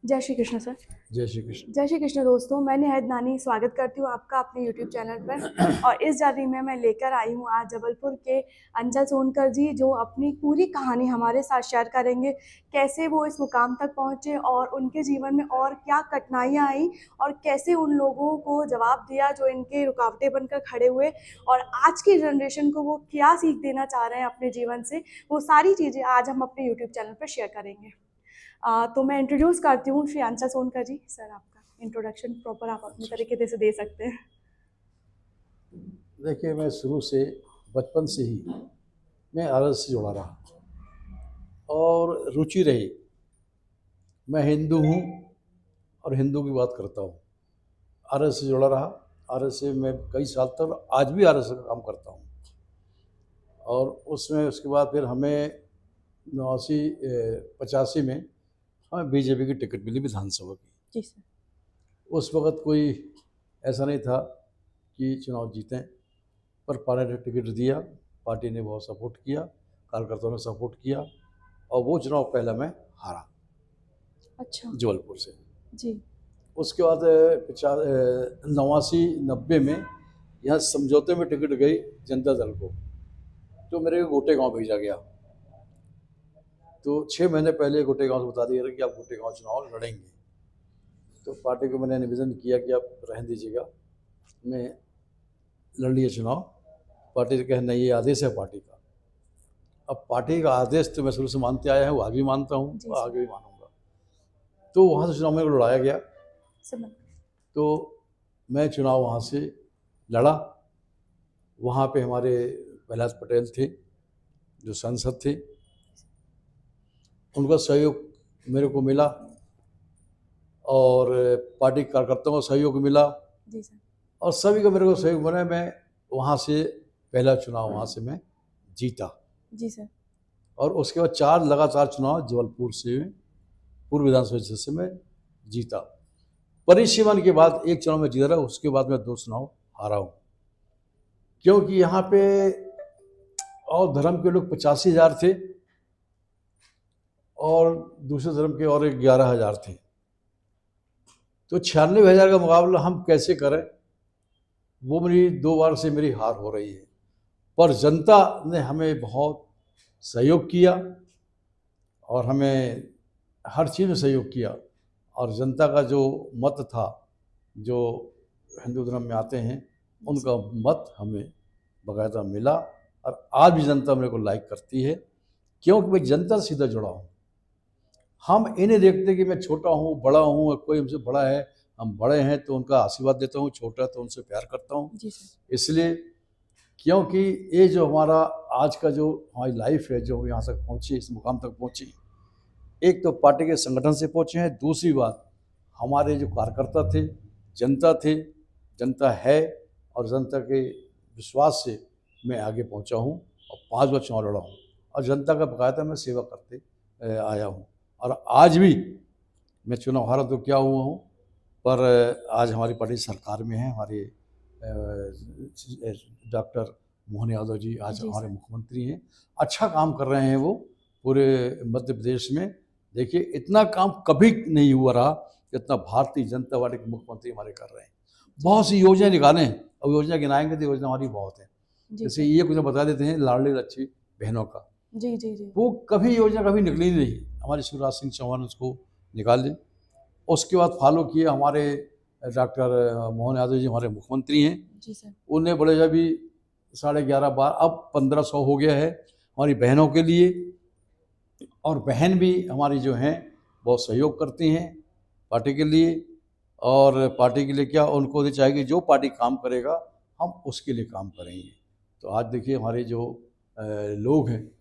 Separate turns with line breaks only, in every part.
जय श्री कृष्ण सर।
जय श्री कृष्ण।
जय श्री कृष्ण दोस्तों, मैं निहायत नानी स्वागत करती हूँ आपका अपने यूट्यूब चैनल पर। और इस जारी में मैं लेकर आई हूँ आज जबलपुर के अंचल सोनकर जी, जो अपनी पूरी कहानी हमारे साथ शेयर करेंगे। कैसे वो इस मुकाम तक पहुँचे और उनके जीवन में और क्या कठिनाइयाँ आई और कैसे उन लोगों को जवाब दिया जो इनके रुकावटें बनकर खड़े हुए, और आज की जनरेशन को वो क्या सीख देना चाह रहे हैं अपने जीवन से। वो सारी चीज़ें आज हम अपने यूट्यूब चैनल पर शेयर करेंगे। तो मैं इंट्रोड्यूस करती हूँ श्री अंचल सोनकर जी। सर, आपका इंट्रोडक्शन प्रॉपर आप अपने तरीके से दे सकते हैं।
देखिए, मैं शुरू से बचपन से ही मैं आरएस से जुड़ा रहा और रुचि रही। मैं हिंदू हूँ और हिंदू की बात करता हूँ। आरएस से जुड़ा रहा। आरएस से मैं कई साल तक आज भी आरएस का काम करता हूँ। और उसमें उसके बाद फिर हमें 89-85 में हमें बीजेपी की टिकट मिली विधानसभा की।
जी सर।
उस वक़्त कोई ऐसा नहीं था कि चुनाव जीतें, पर पार्टी ने टिकट दिया। पार्टी ने बहुत सपोर्ट किया, कार्यकर्ताओं ने सपोर्ट किया और वो चुनाव पहला मैं हारा।
अच्छा।
जबलपुर से।
जी।
उसके बाद 89-90 में यहाँ समझौते में टिकट गई जनता दल को, तो मेरे को गोटे गांव भेजा गया। तो 6 महीने पहले गोटे गांव से बता दिया कि आप गोटे गांव चुनाव लड़ेंगे। तो पार्टी को मैंने निवेदन किया कि आप रहने दीजिएगा, मैं लड़ लिया चुनाव। पार्टी ने कहा नहीं, ये आदेश है पार्टी का। अब पार्टी का आदेश तो मैं शुरू से मानते आया हूँ, आगे भी मानता हूँ और आगे भी मानूंगा। तो वहाँ से चुनाव मेरे को लड़ाया गया। तो मैं चुनाव वहाँ से लड़ा। वहाँ पे हमारे कैलाश पटेल थे जो सांसद थे, उनका सहयोग मेरे को मिला और पार्टी कार्यकर्ताओं का सहयोग मिला।
जी सर।
और सभी का मेरे को सहयोग बना। मैं वहाँ से पहला चुनाव वहाँ से मैं जीता।
जी सर।
और उसके बाद 4 लगातार चुनाव जबलपुर से पूर्व विधानसभा से मैं जीता। परिसीमन के बाद एक चुनाव में जीता रहा, उसके बाद मैं 2 चुनाव हारा हूँ। क्योंकि यहाँ पे और धर्म के लोग 85,000 थे और दूसरे धर्म के और 11,000 थे। तो 96,000 का मुकाबला हम कैसे करें, वो मेरी 2 बार से मेरी हार हो रही है। पर जनता ने हमें बहुत सहयोग किया और हमें हर चीज़ में सहयोग किया। और जनता का जो मत था, जो हिंदू धर्म में आते हैं, उनका मत हमें बाकायदा मिला। और आज भी जनता मेरे को लाइक करती है, क्योंकि मैं जनता से सीधा जुड़ा हूँ। हम इन्हें देखते कि मैं छोटा हूँ, बड़ा हूँ, कोई हमसे बड़ा है, हम बड़े हैं तो उनका आशीर्वाद देता हूँ, छोटा तो उनसे प्यार करता हूँ। इसलिए क्योंकि ये जो हमारा आज का जो हमारी लाइफ है, जो यहाँ तक पहुँची, इस मुकाम तक पहुँची, एक तो पार्टी के संगठन से पहुँचे हैं। दूसरी बात, हमारे जो कार्यकर्ता थे, जनता थे, जनता है, और जनता के विश्वास से मैं आगे पहुँचा हूँ और 5 बार चुनाव लड़ा हूँ और जनता का बाकायदा मैं सेवा करते आया हूँ। और आज भी मैं चुनाव हारा तो क्या हुआ हूँ, पर आज हमारी पार्टी सरकार में है। हमारे डॉक्टर मोहन यादव जी आज हमारे मुख्यमंत्री हैं। अच्छा काम कर रहे हैं वो पूरे मध्य प्रदेश में। देखिए, इतना काम कभी नहीं हुआ रहा जितना भारतीय जनता पार्टी के मुख्यमंत्री हमारे कर रहे हैं। बहुत सी योजना निकालें, अब योजना गिनाएंगे तो योजना हमारी बहुत है। जैसे ये कुछ बता देते हैं लाडली लच्छी बहनों का,
जी जी जी,
वो कभी योजना कभी निकली नहीं। हमारे शिवराज सिंह चौहान उसको निकाले। उसके बाद फॉलो किए हमारे डॉक्टर मोहन यादव जी, हमारे मुख्यमंत्री हैं।
जी सर।
उन्हें बड़े जब भी 11.5 बार, अब 1500 हो गया है हमारी बहनों के लिए। और बहन भी हमारी जो हैं बहुत सहयोग करती हैं पार्टी के लिए। और पार्टी के लिए क्या, उनको चाहिए जो पार्टी काम करेगा हम उसके लिए काम करेंगे। तो आज देखिए हमारे जो लोग हैं,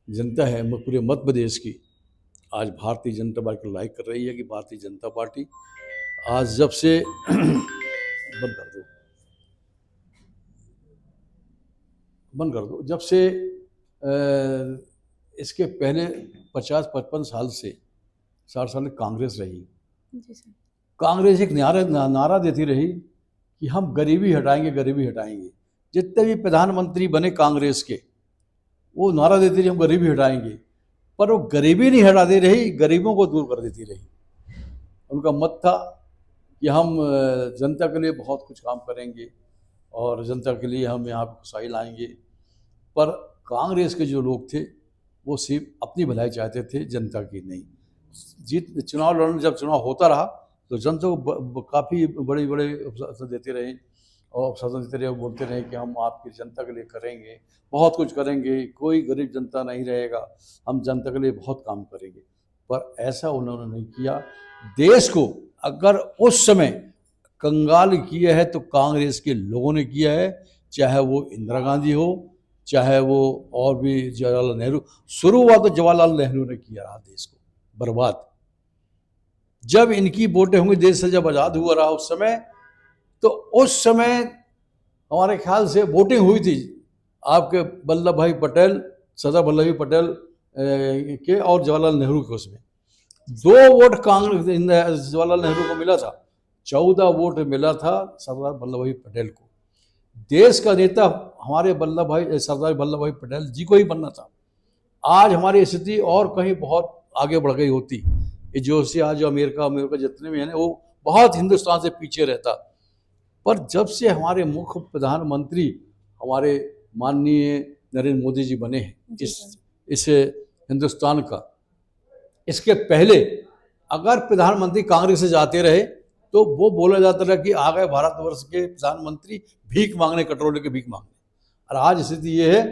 जनता है पूरे मध्य प्रदेश की, आज भारतीय जनता पार्टी को लाइक कर रही है कि भारतीय जनता पार्टी आज जब से बंद कर दो, बंद कर दो, जब से इसके पहले 50-55 साल से 60 साल कांग्रेस रही।
जी सर।
कांग्रेस एक नारा देती रही कि हम गरीबी हटाएंगे, गरीबी हटाएंगे। जितने भी प्रधानमंत्री बने कांग्रेस के, वो नारा देती रही हम गरीबी हटाएंगे, पर वो गरीबी नहीं हटा दे रही, गरीबों को दूर कर देती रही। उनका मत था कि हम जनता के लिए बहुत कुछ काम करेंगे और जनता के लिए हम यहाँ पर खुशहाली लाएंगे। पर कांग्रेस के जो लोग थे वो सिर्फ अपनी भलाई चाहते थे, जनता की नहीं। चुनाव लड़ने जब चुनाव होता रहा तो जनता को काफ़ी बड़े बड़े अवसर देते रहे और अवसर देते रहे, बोलते रहे कि हम आपकी जनता के लिए करेंगे, बहुत कुछ करेंगे, कोई गरीब जनता नहीं रहेगा, हम जनता के लिए बहुत काम करेंगे। पर ऐसा उन्होंने नहीं किया। देश को अगर उस समय कंगाल किया है तो कांग्रेस के लोगों ने किया है, चाहे वो इंदिरा गांधी हो, चाहे वो और भी जवाहरलाल नेहरू। शुरुआत तो जवाहरलाल नेहरू ने किया रहा देश को बर्बाद। जब इनकी वोटें होंगी, देश से जब आज़ाद हुआ रहा उस समय, तो उस समय हमारे ख्याल से वोटिंग हुई थी आपके वल्लभ भाई पटेल, सरदार वल्लभ भाई पटेल के और जवाहरलाल नेहरू के। उसमें 2 वोट कांग्रेस जवाहरलाल नेहरू को मिला था, 14 वोट मिला था सरदार वल्लभ भाई पटेल को। देश का नेता हमारे सरदार वल्लभ भाई पटेल जी को ही बनना था। आज हमारी स्थिति और कहीं बहुत आगे बढ़ गई होती। ये जो से आज अमेरिका जितने भी हैं वो बहुत हिंदुस्तान से पीछे रहता। पर जब से हमारे मुख्य प्रधानमंत्री हमारे माननीय नरेंद्र मोदी जी बने हैं इस हिंदुस्तान का, इसके पहले अगर प्रधानमंत्री कांग्रेस से जाते रहे तो वो बोला जाता था कि आ गए भारतवर्ष के प्रधानमंत्री भीख मांगने, कटोरे के भीख मांगने। और आज स्थिति ये है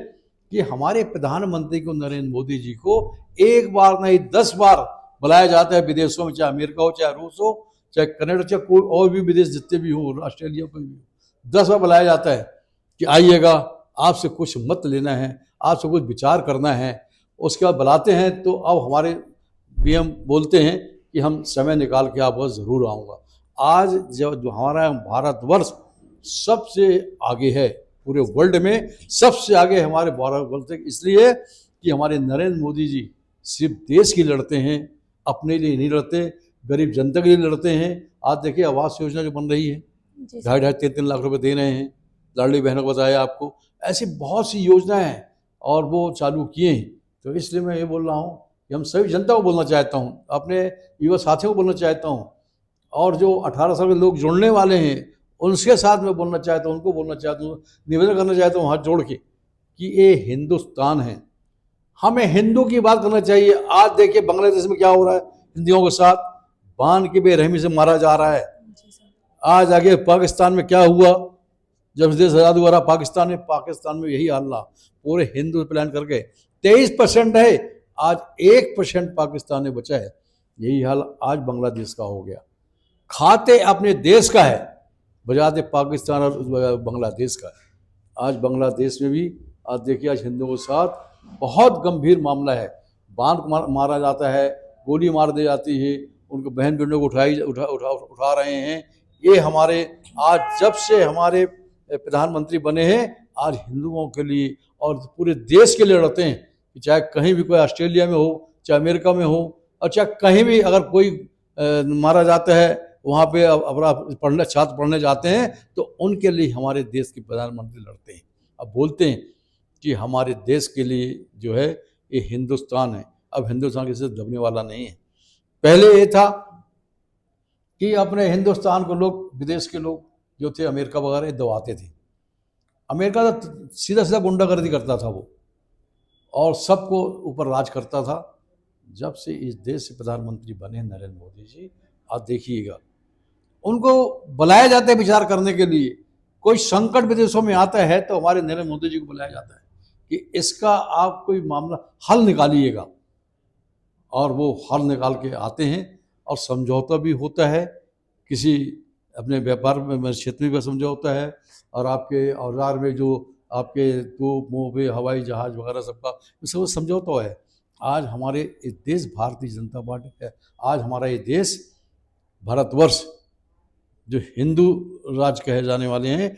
कि हमारे प्रधानमंत्री को, नरेंद्र मोदी जी को, एक बार नहीं 10 बार बुलाया जाता है विदेशों में, चाहे अमेरिका हो, चाहे रूस हो, चाहे कनाडा, चाहे कोई और भी विदेश जितने भी हो, ऑस्ट्रेलिया कोई भी, 10 बार बुलाया जाता है कि आइएगा, आपसे कुछ मत लेना है, आपसे कुछ विचार करना है। उसके बाद बुलाते हैं तो अब हमारे पीएम बोलते हैं कि हम समय निकाल के आप ज़रूर आऊँगा। आज जो हमारा भारतवर्ष सबसे आगे है, पूरे वर्ल्ड में सबसे आगे हमारे भारतवर्ष, इसलिए कि हमारे नरेंद्र मोदी जी सिर्फ देश की लड़ते हैं, अपने लिए नहीं लड़ते, गरीब जनता के लिए लड़ते हैं। आज देखिए आवास योजना जो बन रही है, 2.5-3 लाख रुपए दे रहे हैं, लाडली बहनों को बताया आपको, ऐसी बहुत सी योजनाएं हैं और वो चालू किए हैं। तो इसलिए मैं ये बोल रहा हूँ कि हम सभी जनता को बोलना चाहता हूँ, अपने युवा साथियों को बोलना चाहता हूँ, और जो 18 साल के लोग जुड़ने वाले हैं उनके साथ में बोलना चाहता हूँ, उनको बोलना चाहता हूँ, निवेदन करना चाहता हूँ हाथ जोड़ के कि ये हिंदुस्तान है, हमें हिंदू की बात करना चाहिए। आज देखिए बांग्लादेश में क्या हो रहा है, हिंदुओं के साथ बांध की बेरहमी से मारा जा रहा है। आज आगे पाकिस्तान में क्या हुआ, जब देश आज़ाद हुआ रहा पाकिस्तान में यही हाल रहा। पूरे हिंदू प्लान करके 23% है, आज 1% पाकिस्तान में बचा है। यही हाल आज बांग्लादेश का हो गया। खाते अपने देश का है, बजाते पाकिस्तान और बांग्लादेश का है। आज बांग्लादेश में भी आज देखिए, आज हिंदुओं के साथ बहुत गंभीर मामला है। बांध मारा जाता है, गोली मार दी जाती है, उनको बहन बेटों को उठा रहे हैं। ये हमारे आज जब से हमारे प्रधानमंत्री बने हैं, आज हिंदुओं के लिए और पूरे देश के लिए लड़ते हैं कि चाहे कहीं भी कोई ऑस्ट्रेलिया में हो, चाहे अमेरिका में हो, और चाहे कहीं भी अगर कोई मारा जाता है, वहाँ पे अपना छात्र पढ़ने जाते हैं तो उनके लिए हमारे देश के प्रधानमंत्री लड़ते हैं। अब बोलते हैं कि हमारे देश के लिए जो है ये हिंदुस्तान है। अब हिंदुस्तान किसी से दबने वाला नहीं है। पहले ये था कि अपने हिंदुस्तान को लोग, विदेश के लोग जो थे अमेरिका वगैरह दबाते थे। अमेरिका तो सीधा सीधा गुंडागर्दी करता था वो, और सबको ऊपर राज करता था। जब से इस देश से प्रधानमंत्री बने नरेंद्र मोदी जी, आप देखिएगा उनको बुलाया जाता है विचार करने के लिए। कोई संकट विदेशों में आता है तो हमारे नरेंद्र मोदी जी को बुलाया जाता है कि इसका आप कोई मामला हल निकालिएगा, और वो हल निकाल के आते हैं। और समझौता भी होता है, किसी अपने व्यापार में क्षेत्र में भी समझौता है, और आपके औजार में जो आपके तोप मोपे हवाई जहाज वगैरह सबका सब समझौता है। आज हमारे इस देश भारतीय जनता पार्टी है, आज हमारा ये देश भारतवर्ष जो हिंदू राज कहे जाने वाले हैं,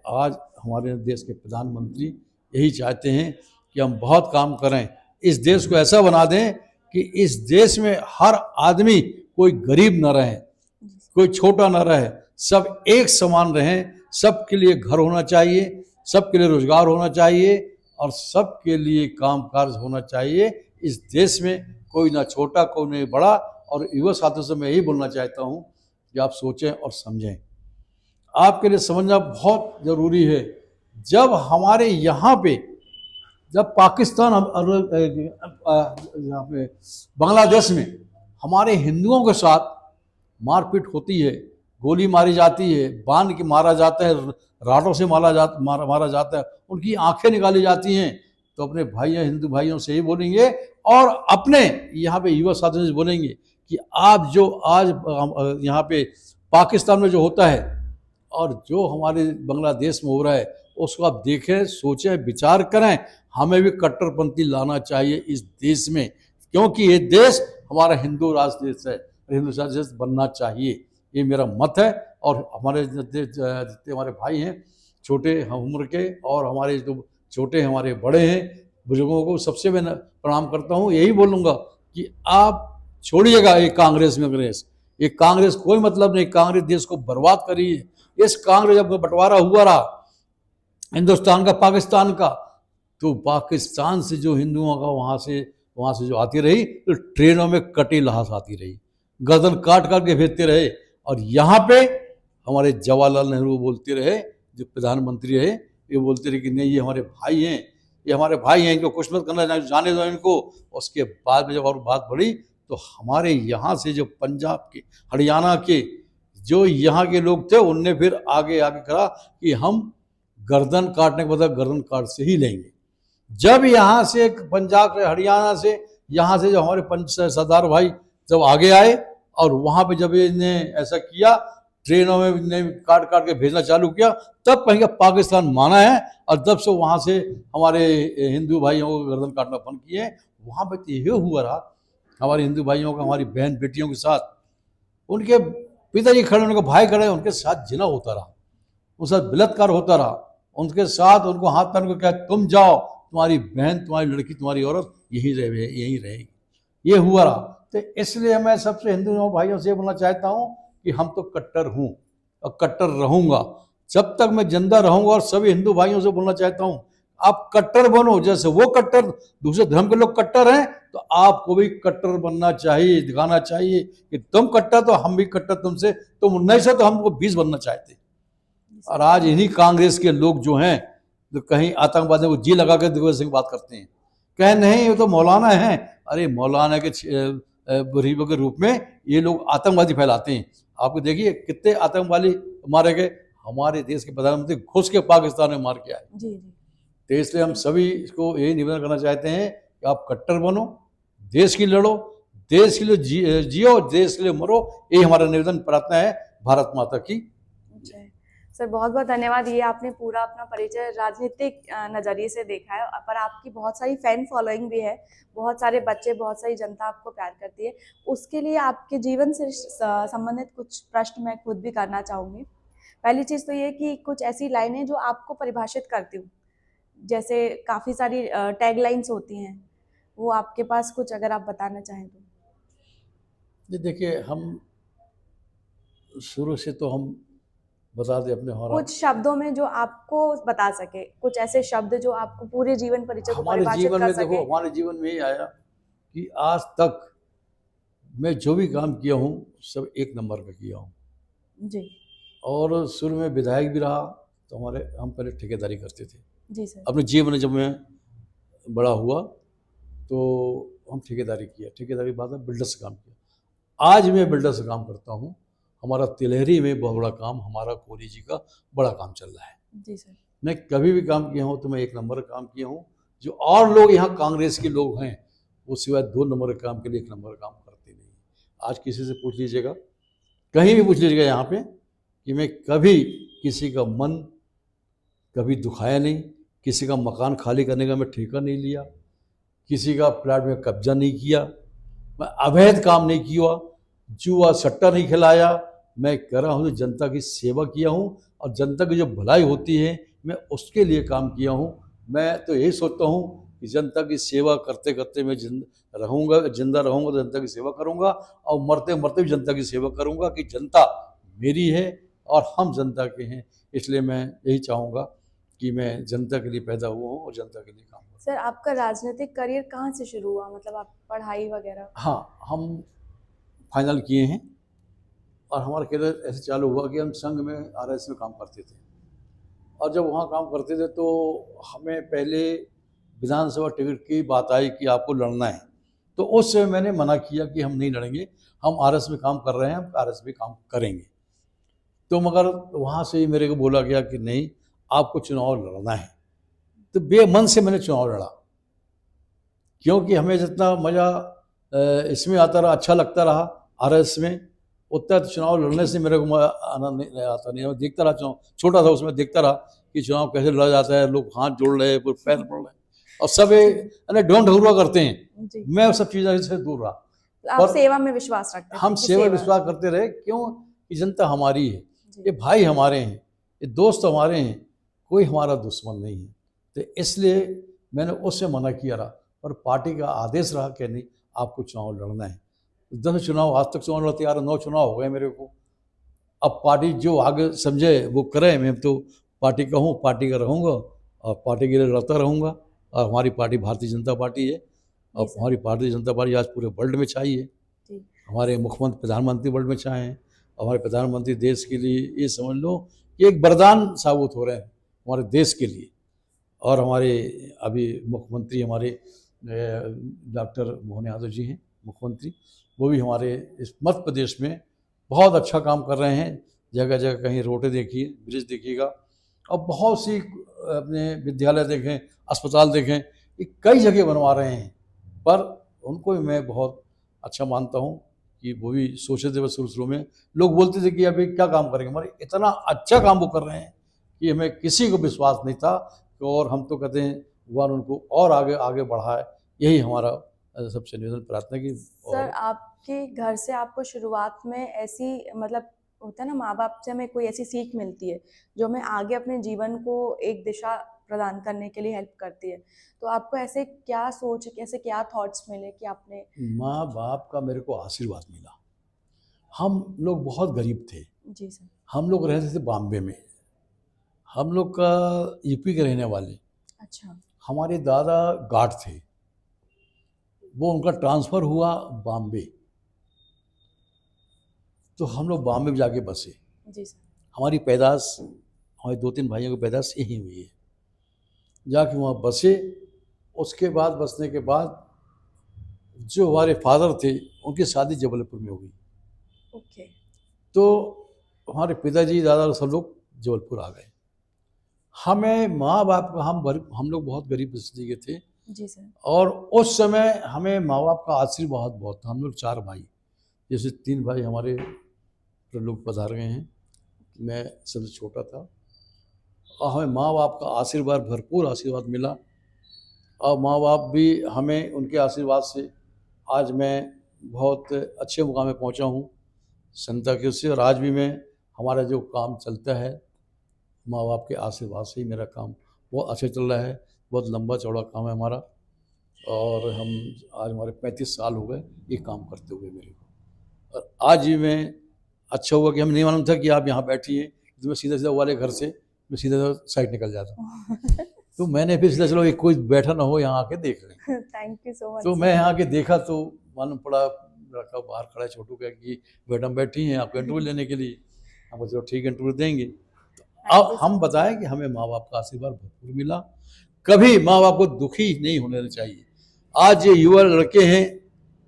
आज हमारे देश के प्रधानमंत्री यही चाहते हैं कि हम बहुत काम करें, इस देश को ऐसा बना दें कि इस देश में हर आदमी, कोई गरीब न रहे, कोई छोटा न रहे, सब एक समान रहें। सबके लिए घर होना चाहिए, सबके लिए रोजगार होना चाहिए, और सबके लिए काम काज होना चाहिए। इस देश में कोई ना छोटा, कोई नहीं बड़ा, और युवा साथियों से मैं यही बोलना चाहता हूँ कि आप सोचें और समझें। आपके लिए समझना बहुत ज़रूरी है। जब हमारे यहाँ पे, जब पाकिस्तान यहाँ पे बांग्लादेश में हमारे हिंदुओं के साथ मारपीट होती है, गोली मारी जाती है, बांध के मारा जाता है, राडों से मारा जाता है, उनकी आंखें निकाली जाती हैं, तो अपने भाइयों, हिंदू भाइयों से ही बोलेंगे और अपने यहाँ पे युवा साथियों से बोलेंगे कि आप जो आज यहाँ पे पाकिस्तान में जो होता है और जो हमारे बांग्लादेश में हो रहा है, उसको आप देखें, सोचें, विचार करें। हमें भी कट्टरपंथी लाना चाहिए इस देश में, क्योंकि ये देश हमारा हिंदू राष्ट्र देश है, हिंदू राष्ट्र देश बनना चाहिए, ये मेरा मत है। और हमारे जितने हमारे भाई हैं छोटे उम्र के और हमारे जो छोटे हमारे बड़े हैं बुजुर्गों को सबसे मैं प्रणाम करता हूँ। यही बोलूँगा कि आप छोड़िएगा ये कांग्रेस में ये कांग्रेस कोई मतलब नहीं, कांग्रेस देश को बर्बाद करी है। इस कांग्रेस जब बंटवारा हुआ रहा हिंदुस्तान का पाकिस्तान का, तो पाकिस्तान से जो हिंदुओं का वहाँ से जो आती रही, तो ट्रेनों में कटी लाश आती रही, गर्दन काट काट के भेजते रहे। और यहाँ पे हमारे जवाहरलाल नेहरू बोलते रहे, जो प्रधानमंत्री रहे, ये बोलते रहे कि नहीं ये हमारे भाई हैं, ये हमारे भाई हैं, इनको कुछ मत करना, जाने दो इनको। उसके बाद में जब और बात बढ़ी तो हमारे यहाँ से जो पंजाब के, हरियाणा के जो यहाँ के लोग थे, उनने फिर आगे आगे कहा कि हम गर्दन काटने के बदले गर्दन काट से ही लेंगे। जब यहाँ से पंजाब से, हरियाणा से, यहाँ से जो हमारे पंच सरदार भाई जब आगे आए और वहाँ पे जब इन्होंने ऐसा किया, ट्रेनों में इन्हें काट काट के भेजना चालू किया, तब कहीं पाकिस्तान माना है और तब से वहाँ से हमारे हिंदू भाइयों को गर्दन काटना बंद किए। वहाँ पे तो ये हुआ रहा हमारे हिंदू भाइयों का, हमारी बहन बेटियों के साथ, उनके पिताजी खड़े, उनके भाई खड़े, उनके साथ जिना होता रहा, उनके साथ बलात्कार होता रहा, उनके साथ उनको हाथ पैर को क्या तुम जाओ, तुम्हारी बहन, तुम्हारी लड़की, तुम्हारी औरत यहीं रहेगी, ये हुआ रहा। तो इसलिए मैं सबसे हिंदू भाइयों से बोलना चाहता हूँ कि हम तो कट्टर हूँ और कट्टर रहूँगा जब तक मैं जिंदा रहूँगा। और सभी हिंदू भाइयों से बोलना चाहता हूँ, आप कट्टर बनो, जैसे वो कट्टर, दूसरे धर्म के लोग कट्टर हैं, तो आपको भी कट्टर बनना चाहिए, दिखाना चाहिए कि तुम कट्टर तो हम भी कट्टर तुमसे, तुम 19 तो हमको 20 बनना चाहते। और आज इन्हीं कांग्रेस के लोग जो हैं, तो कहीं आतंकवादी को जी लगा कर दिग्विजय सिंह बात करते हैं, कहें नहीं ये तो मौलाना है। अरे मौलाना के गरीबों के रूप में ये लोग आतंकवादी फैलाते हैं। आपको देखिए कितने आतंकवादी मारे गए, हमारे देश के प्रधानमंत्री घुस के पाकिस्तान में मार के आए।
जी जी।
तो इसलिए हम सभी इसको यही निवेदन करना चाहते हैं कि आप कट्टर बनो, देश की लड़ो, देश के लिए जियो, देश के लिए मरो, यही हमारा निवेदन प्रार्थना है। भारत माता की।
सर बहुत बहुत धन्यवाद। ये आपने पूरा अपना परिचय राजनीतिक नज़रिए से देखा है, पर आपकी बहुत सारी फैन फॉलोइंग भी है, बहुत सारे बच्चे, बहुत सारी जनता आपको प्यार करती है। उसके लिए आपके जीवन से संबंधित कुछ प्रश्न मैं खुद भी करना चाहूँगी। पहली चीज़ तो ये कि कुछ ऐसी लाइनें जो आपको परिभाषित करती हूँ, जैसे काफ़ी सारी टैग लाइन्स होती हैं, वो आपके पास कुछ अगर आप बताना चाहें तो।
जी देखिए, हम शुरू से तो हम बता दें अपने
कुछ शब्दों में जो आपको बता सके, कुछ ऐसे शब्द जो आपको पूरे जीवन परिचय को परिभाषित कर सके।
देखो हमारे जीवन में ये आया कि आज तक मैं जो भी काम किया हूँ सब एक नंबर का किया हूँ
जी।
और शुरू में विधायक भी रहा, तो हम पहले ठेकेदारी करते थे।
जी सर।
अपने जीवन में जब मैं बड़ा हुआ तो हम ठेकेदारी किया, ठेकेदारी के बाद में बिल्डर से काम किया। आज मैं बिल्डर से काम करता हूँ। हमारा तिलहरी में बहुत बड़ा काम, हमारा कोहली जी का बड़ा काम चल रहा है।
जी सर। मैं
कभी भी काम किया हूँ तो मैं एक नंबर का काम किया हूँ। जो और लोग यहाँ कांग्रेस के लोग हैं वो सिवाय 2 नंबर के काम के लिए 1 नंबर का काम करते नहीं। आज किसी से पूछ लीजिएगा, कहीं भी पूछ लीजिएगा यहाँ पे, कि मैं कभी किसी का मन कभी दुखाया नहीं, किसी का मकान खाली करने का मैं ठेका नहीं लिया, किसी का प्लाट में कब्जा नहीं किया, मैं अवैध काम नहीं किया, जुआ सट्टा नहीं खिलाया। मैं कर रहा हूँ तो जनता की सेवा किया हूँ और जनता की जो भलाई होती है मैं उसके लिए काम किया हूँ। मैं तो यही सोचता हूँ कि जनता की सेवा करते करते मैं जिंदा रहूँगा तो जनता की सेवा करूँगा और मरते मरते भी जनता की सेवा करूँगा कि जनता मेरी है और हम जनता के हैं। इसलिए मैं यही चाहूँगा कि मैं जनता के लिए पैदा हुआ हूँ और जनता के लिए काम करूँ।
सर आपका राजनीतिक करियर कहाँ से शुरू हुआ, मतलब आप पढ़ाई वगैरह?
हाँ, हम फाइनल किए हैं। और हमारा करियर ऐसे चालू हुआ कि हम संघ में RS में काम करते थे, और जब वहाँ काम करते थे तो हमें पहले विधानसभा टिकट की बात आई कि आपको लड़ना है, तो उस समय मैंने मना किया कि हम नहीं लड़ेंगे, हम RS में काम कर रहे हैं, हम RS में काम करेंगे। तो मगर वहाँ से ही मेरे को बोला गया कि नहीं, आपको चुनाव लड़ना है। तो बेमन से मैंने चुनाव लड़ा, क्योंकि हमें जितना मज़ा इसमें आता रहा, अच्छा लगता रहा RS में, उतना चुनाव लड़ने से मेरे को आनंद नहीं आता नहीं। मैं देखता रहा चुनाव, छोटा था उसमें, देखता रहा कि चुनाव कैसे लड़ा जाता है, लोग हाथ जोड़ रहे, पैर पड़ रहे, और सब ढोंढ हुआ करते हैं।
जी।
मैं उस सब चीज़ों से दूर रहा।
आप
पर
सेवा में विश्वास रखते थे
हम
कि
सेवा विश्वास करते रहे, क्यों कि जनता हमारी है, ये भाई हमारे हैं, ये दोस्त हमारे हैं, कोई हमारा दुश्मन नहीं है। तो इसलिए मैंने उससे मना किया रहा, और पार्टी का आदेश रहा कि नहीं, आपको चुनाव लड़ना है। 10 चुनाव आज तक चुनाव लड़ते यार, 9 चुनाव हो गए मेरे को। अब पार्टी जो आगे समझे वो करे, मैं तो पार्टी का हूँ, पार्टी का रहूँगा और पार्टी के लिए लड़ता रहूँगा। और हमारी पार्टी भारतीय जनता पार्टी है, और हमारी भारतीय जनता पार्टी आज पूरे वर्ल्ड में छाई है। हमारे मुख्यमंत्री प्रधानमंत्री वर्ल्ड में छाए हैं, हमारे प्रधानमंत्री देश के लिए ये समझ लो कि एक वरदान साबित हो रहे हैं हमारे देश के लिए। और हमारे अभी मुख्यमंत्री हमारे डॉक्टर मोहन यादव जी हैं मुख्यमंत्री, वो भी हमारे इस मध्य प्रदेश में बहुत अच्छा काम कर रहे हैं। जगह जगह कहीं रोडें देखिए, ब्रिज देखिएगा, और बहुत सी अपने विद्यालय देखें, अस्पताल देखें, ये कई जगह बनवा रहे हैं। पर उनको भी मैं बहुत अच्छा मानता हूँ कि वो भी सोचे थे शुरू में। लोग बोलते थे कि अभी क्या काम करेंगे, हमारे इतना अच्छा काम वो कर रहे हैं कि हमें किसी को विश्वास नहीं था। और हम तो कहते हैं भगवान उनको और आगे आगे बढ़ाए, यही हमारा सबसे निवेदन प्रार्थना की।
सर, आपके घर से आपको शुरुआत में ऐसी मतलब होता है ना, माँ बाप से हमें कोई ऐसी सीख मिलती है जो हमें आगे अपने जीवन को एक दिशा प्रदान करने के लिए हेल्प करती है। तो आपको ऐसे क्या सोच, ऐसे क्या थॉट्स मिले कि आपने?
माँ बाप का मेरे को आशीर्वाद मिला। हम लोग बहुत गरीब थे।
जी सर।
हम लोग रहते थे बॉम्बे में, हम लोग का यूपी के रहने वाले।
अच्छा।
हमारे दादा गार्ड थे, वो उनका ट्रांसफ़र हुआ बॉम्बे, तो हम लोग बॉम्बे में जाके बसे।
जी सर।
हमारी पैदाश, हमारे 2-3 भाइयों की पैदाश यहीं हुई है। जाके वहाँ बसे, उसके बाद बसने के बाद जो हमारे फादर थे उनकी शादी जबलपुर में हो गई।
ओके।
तो हमारे पिताजी दादा सब लोग जबलपुर आ गए। हमें माँ बाप का, हम लोग बहुत गरीब परिस्थिति के थे।
जी सर।
और उस समय हमें माँ बाप का आशीर्वाद बहुत था। हम लोग 4 भाई, जैसे 3 भाई हमारे लोग पधार गए हैं, मैं सबसे छोटा था, और हमें माँ बाप का आशीर्वाद, भरपूर आशीर्वाद मिला। और माँ बाप भी हमें उनके आशीर्वाद से आज मैं बहुत अच्छे मुकाम में पहुँचा हूँ संता के उससे। और आज भी मैं, हमारा जो काम चलता है माँ बाप के आशीर्वाद से ही मेरा काम बहुत अच्छा चल रहा है। बहुत लंबा चौड़ा काम है हमारा, और हम आज हमारे 35 साल हो गए ये काम करते हुए मेरे को। और आज भी मैं, अच्छा हुआ कि हम नहीं मालूम था कि आप यहाँ बैठी हैं, तो मैं सीधा सीधा वाले घर से मैं सीधा साइड निकल जाता। तो मैंने फिर सीधा, चलो एक कोई बैठा ना हो, यहाँ आके देख लें।
Thank you so much.
तो मैं यहाँ आके देखा तो मालूम पड़ा, लड़का बाहर खड़ा है, छोटू का, कि मैडम बैठी हैं आपको इंटरव्यू लेने के लिए। हम चलो ठीक है, इंटरव्यू देंगे। तो अब हम बताएं कि हमें माँ बाप का आशीर्वाद भरपूर मिला। कभी माँ बाप को दुखी नहीं होने देना चाहिए। आज ये युवा लड़के हैं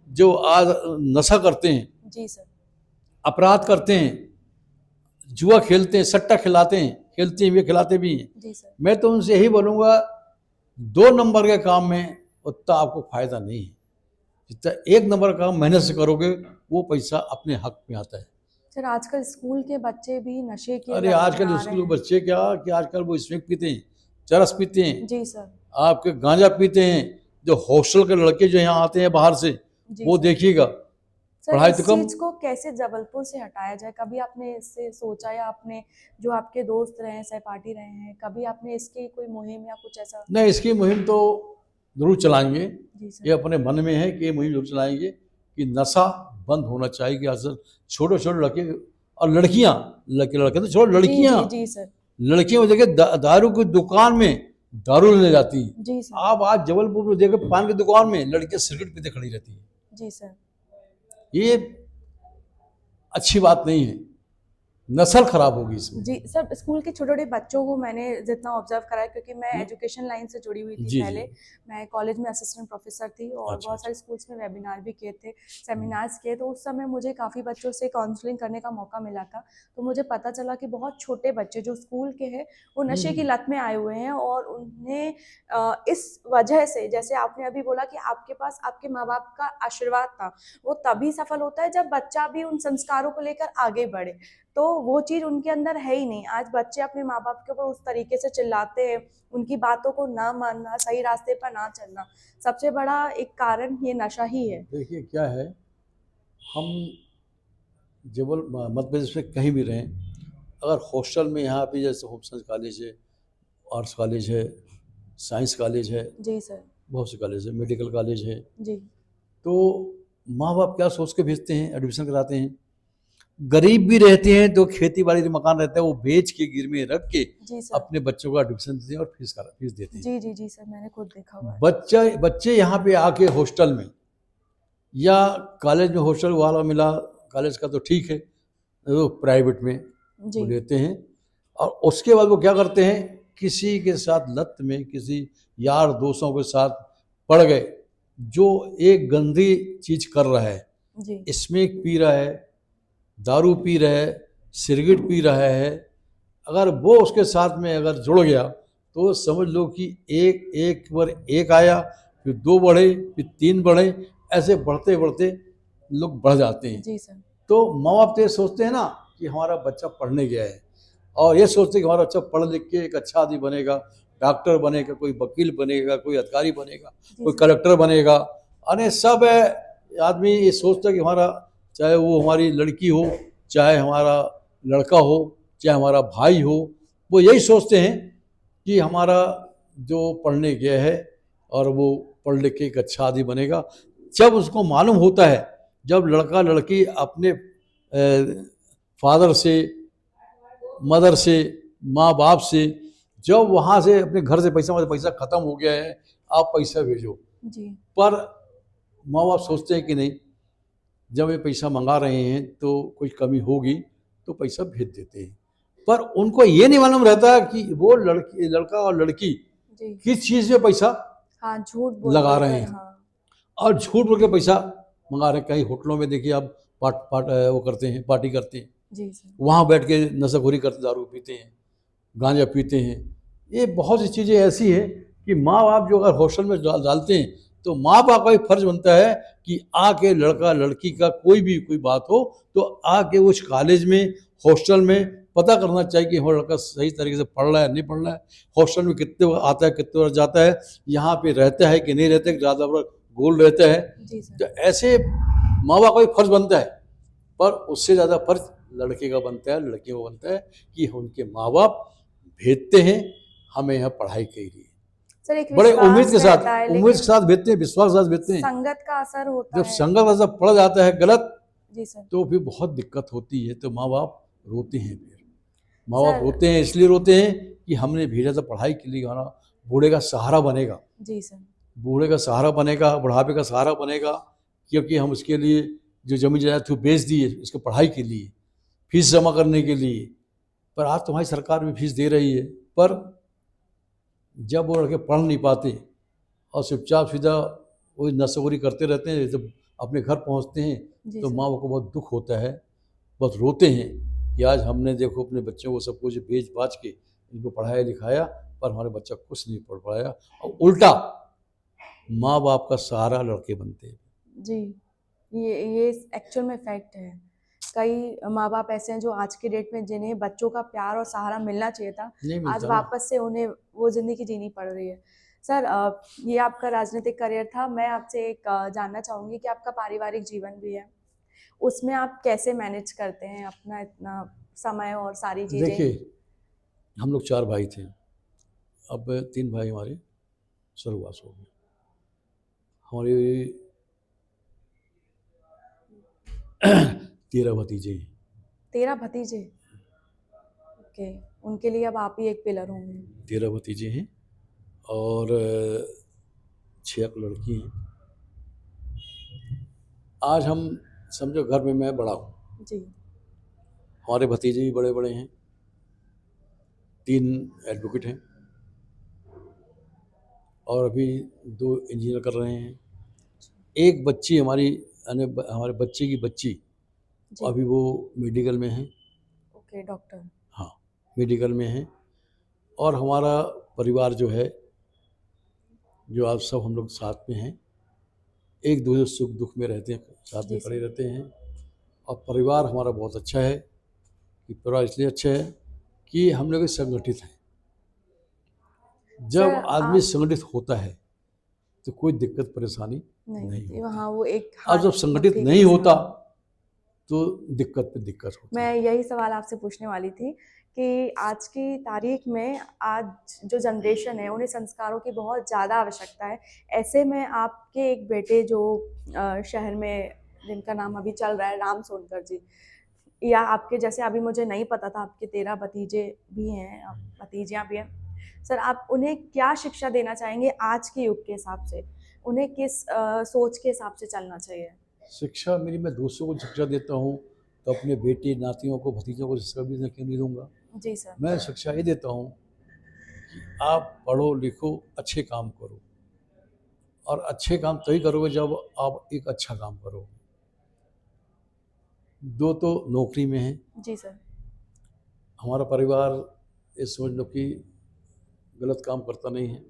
जो आज नशा करते हैं,
जी सर,
अपराध करते हैं, जुआ खेलते हैं, सट्टा खिलाते हैं, खेलते हुए खिलाते भी हैं।
जी सर।
मैं तो उनसे यही बोलूँगा, 2 नंबर के काम में उतना आपको फ़ायदा नहीं है, जितना 1 नंबर का काम मेहनत से करोगे वो पैसा अपने हक में आता है।
सर, आजकल स्कूल के बच्चे भी नशे के
अरे
लत में
आजकल
आ
स्कूल
रहे
के
हैं।
बच्चे क्या कि आजकल वो स्मोक पीते हैं, चरस पीते हैं,
जी सर।
आपके गांजा पीते हैं। जो हॉस्टल के लड़के जो यहाँ आते हैं बाहर से,
जी
वो
सर।
देखिएगा,
सर,
पढ़ाई
इस
तो कम।
चीज को कैसे जबलपुर से हटाया जाए? कभी आपने इससे सोचा, या आपने जो आपके दोस्त रहे हैं, सहपाठी रहे हैं, कभी आपने इसकी कोई मुहिम या कुछ ऐसा?
नहीं, इसकी मुहिम तो ज़रूर चलाएंगे।
जी
ये
सर।
अपने मन में है कि ये मुहिम जरूर चलाएंगे कि नशा बंद होना चाहिए। कि असल छोटे छोटे लड़के और लड़कियां, लड़के तो छोड़,
जी
लड़कियां,
जी जी सर।
लड़कियों में देखे दारू की दुकान में दारू लेने जाती है।
जी सर।
आप आज जबलपुर में देखे पान की दुकान में लड़कियां सिगरेट पीते खड़ी रहती है।
जी सर।
ये अच्छी बात नहीं है, नस्ल खराब होगी इसमें।
जी सर, स्कूल के छोटे छोटे बच्चों को मैंने जितना ऑब्जर्व करा है, क्योंकि मैं एजुकेशन लाइन से जुड़ी हुई थी
जी
पहले।
जी।
मैं कॉलेज में असिस्टेंट प्रोफेसर थी और
अच्छा
बहुत
अच्छा।
सारे स्कूल्स में वेबिनार भी किए थे, सेमिनार्स किए, तो उस समय मुझे काफ़ी बच्चों से काउंसलिंग करने का मौका मिला था। तो मुझे पता चला कि बहुत छोटे बच्चे जो स्कूल के हैं वो नशे की लत में आए हुए हैं, और उन्हें इस वजह से, जैसे आपने अभी बोला कि आपके पास आपके माँ बाप का आशीर्वाद था, वो तभी सफल होता है जब बच्चा भी उन संस्कारों को लेकर आगे बढ़े। तो वो चीज़ उनके अंदर है ही नहीं। आज बच्चे अपने माँ बाप के ऊपर उस तरीके से चिल्लाते हैं, उनकी बातों को ना मानना, सही रास्ते पर ना चलना, सबसे बड़ा एक कारण ये नशा ही है।
देखिए क्या है, हम जबल मध्य प्रदेश में कहीं भी रहें, अगर हॉस्टल में यहाँ पे जैसे होम साइंस कॉलेज है, आर्ट्स कॉलेज है, साइंस कॉलेज है,
जी सर।
बहुत से कॉलेज है, मेडिकल कॉलेज है,
जी।
तो माँ बाप क्या सोच के भेजते हैं, एडमिशन कराते हैं। गरीब भी रहते हैं तो खेती बाड़ी के मकान रहता है, वो बेच के गिरवी रख के
जी सर।
अपने बच्चों को एडमिशन देते हैं और फीस देते हैं।
जी जी जी सर, मैंने खुद देखा हुआ है।
बच्चे यहाँ पे आके हॉस्टल में या कॉलेज में हॉस्टल वाला मिला, कॉलेज का तो ठीक है, वो प्राइवेट में वो
जी
लेते हैं, और उसके बाद वो क्या करते हैं, किसी के साथ लत में, किसी यार दोस्तों के साथ पड़ गए, जो एक गंदी चीज कर रहा है,
जी
स्मोक पी रहा है, दारू पी रहा है, सिगरेट पी रहा है, अगर वो उसके साथ में अगर जुड़ गया तो समझ लो कि एक एक बार एक आया, फिर दो बढ़े, फिर तीन बढ़े, ऐसे बढ़ते बढ़ते लोग बढ़ जाते हैं।
जी सर।
तो माँ बाप तो ये सोचते हैं ना कि हमारा बच्चा पढ़ने गया है, और ये सोचते हैं कि हमारा बच्चा पढ़ लिख के एक अच्छा आदमी बनेगा, डॉक्टर बनेगा, कोई वकील बनेगा, कोई अधिकारी बनेगा,
जी
कोई
सर।
कलेक्टर बनेगा। अरे सब आदमी ये सोचता है कि हमारा, चाहे वो हमारी लड़की हो, चाहे हमारा लड़का हो, चाहे हमारा भाई हो, वो यही सोचते हैं कि हमारा जो पढ़ने गया है और वो पढ़ लिख के एक अच्छा आदमी बनेगा। जब उसको मालूम होता है, जब लड़का लड़की अपने फादर से, मदर से, माँ बाप से, जब वहाँ से अपने घर से पैसा ख़त्म हो गया है, आप पैसा भेजो,
जी
पर माँ बाप सोचते हैं कि नहीं, जब ये पैसा मंगा रहे हैं तो कुछ कमी होगी, तो पैसा भेज देते हैं। पर उनको ये नहीं मालूम रहता कि वो लड़का और लड़की
जी।
किस चीज़ में पैसा
हाँ, झूठ बोल
लगा
बोल
रहे
कर,
हैं,
हाँ।
और झूठ बोल के पैसा मंगा रहे हैं। कई होटलों में देखिए आप वो करते हैं, पार्टी करते हैं,
जी सर।
वहाँ बैठ के नशाखोरी करते, दारू पीते हैं, गांजा पीते हैं। ये बहुत सी चीज़ें ऐसी हैं कि माँ बाप जो अगर हॉस्टल में डालते हैं, तो माँ बाप का भी फर्ज बनता है कि आके लड़का लड़की का कोई बात हो तो आके उस कॉलेज में, हॉस्टल में पता करना चाहिए कि हमारा लड़का सही तरीके से पढ़ रहा है नहीं पढ़ रहा है, हॉस्टल में कितने वक्त आता है, कितने वक्त जाता है, यहाँ पे रहता है कि नहीं रहता है, ज़्यादा गोल रहता है।
जी सर।
तो ऐसे माँ बाप का भी फर्ज बनता है, पर उससे ज़्यादा फर्ज लड़के का बनता है, लड़कियों का बनता है कि उनके माँ बाप भेजते हैं हमें यहाँ पढ़ाई के लिए,
सर एक
बड़े
विश्वास रहता है,
उम्मीद के
लेकिन
साथ भेजते हैं, विश्वास के साथ भेजते हैं।
संगत का असर होता
जब
है।
संगत ऐसा पड़ जाता है गलत,
जी सर।
तो फिर बहुत दिक्कत होती है, तो माँ बाप रोते हैं। फिर माँ बाप
सर।
रोते हैं, इसलिए रोते हैं कि हमने भेजा था पढ़ाई के लिए, हमारा बूढ़े का सहारा बनेगा,
जी सर।
बूढ़े का सहारा बनेगा, बुढ़ापे का सहारा बनेगा, क्योंकि हम उसके लिए जो जमीन जायदाद थी बेच दिए उसके पढ़ाई के लिए, फीस जमा करने के लिए। पर आज तुम्हारी सरकार भी फीस दे रही है, पर जब वो लड़के पढ़ नहीं पाते और चुपचाप सीधा वही नशेखोरी करते रहते हैं, जब अपने घर पहुंचते हैं
जी
तो
सर।
माँ बाप को बहुत दुख होता है, बस रोते हैं कि आज हमने देखो अपने बच्चों को सब कुछ बेच बाच के इनको पढ़ाया लिखाया, पर हमारे बच्चा कुछ नहीं पढ़ पाया, और उल्टा माँ बाप का सहारा लड़के बनते हैं।
जी, ये एक्चुअल में फैक्ट है। कई माँ बाप ऐसे हैं जो आज के डेट में, जिन्हें बच्चों का प्यार और सहारा मिलना चाहिए था,
नहीं
आज
मिलता ना।
वापस से उन्हें वो ज़िंदगी जीनी पड़ रही है। सर ये आपका राजनीतिक करियर था। मैं आपसे एक जानना चाहूँगी कि आपका पारिवारिक जीवन भी है। उसमें आप कैसे मैनेज करते हैं अपना इतना समय और सारी चीज़ें?
देखिए, हम लोग 4 भाई थे, अब 3 भाई हमारे स्वर्गवास हो गए। हमारी 13 भतीजे हैं।
13 भतीजे? ओके, उनके लिए अब आप ही एक पिलर होंगे।
13 भतीजे हैं और 6 लड़की हैं। आज हम समझो घर में मैं बड़ा हूँ,
जी।
हमारे भतीजे भी बड़े बड़े हैं, 3 एडवोकेट हैं और अभी 2 इंजीनियर कर रहे हैं। एक बच्ची हमारी, यानी हमारे बच्चे की बच्ची,
जी।
अभी वो मेडिकल में है।
Okay, doctor.
हाँ, मेडिकल में है। और हमारा परिवार जो है, जो आप सब हम लोग साथ में हैं, एक दूसरे सुख दुख में रहते हैं, साथ में
जी
खड़े
सर।
रहते हैं। और परिवार हमारा बहुत अच्छा है। कि परिवार इसलिए अच्छा है कि हम लोग संगठित हैं। जब
सर
आदमी
आप
संगठित होता है तो कोई दिक्कत परेशानी
नहीं
नहीं
होती,
होती।
वहाँ वो एक
और जब
हाथ
संगठित
मुट्ठी के
नहीं होता
साथ।
तो दिक्कत पे दिक्कत होती
मैं
है।
यही सवाल आपसे पूछने वाली थी कि आज की तारीख में आज जो जनरेशन है उन्हें संस्कारों की बहुत ज़्यादा आवश्यकता है। ऐसे में आपके एक बेटे जो शहर में, जिनका नाम अभी चल रहा है राम सोनकर जी, या आपके जैसे, अभी मुझे नहीं पता था आपके 13 भतीजे भी हैं, भतीजियाँ भी हैं। सर आप उन्हें क्या शिक्षा देना चाहेंगे आज के युग के हिसाब से? उन्हें किस सोच के हिसाब से चलना चाहिए?
शिक्षा मेरी, मैं दूसरों को शिक्षा देता हूँ तो अपने बेटे नातियों को, भतीजों को शिक्षा भी क्यों नहीं दूंगा।
जी सर।
मैं शिक्षा ये देता हूँ कि आप पढ़ो लिखो, अच्छे काम करो। और अच्छे काम तभी करोगे जब आप एक अच्छा काम करोगे। 2 तो नौकरी में हैं।
जी सर।
हमारा परिवार, ये समझ लो कि गलत काम करता नहीं है।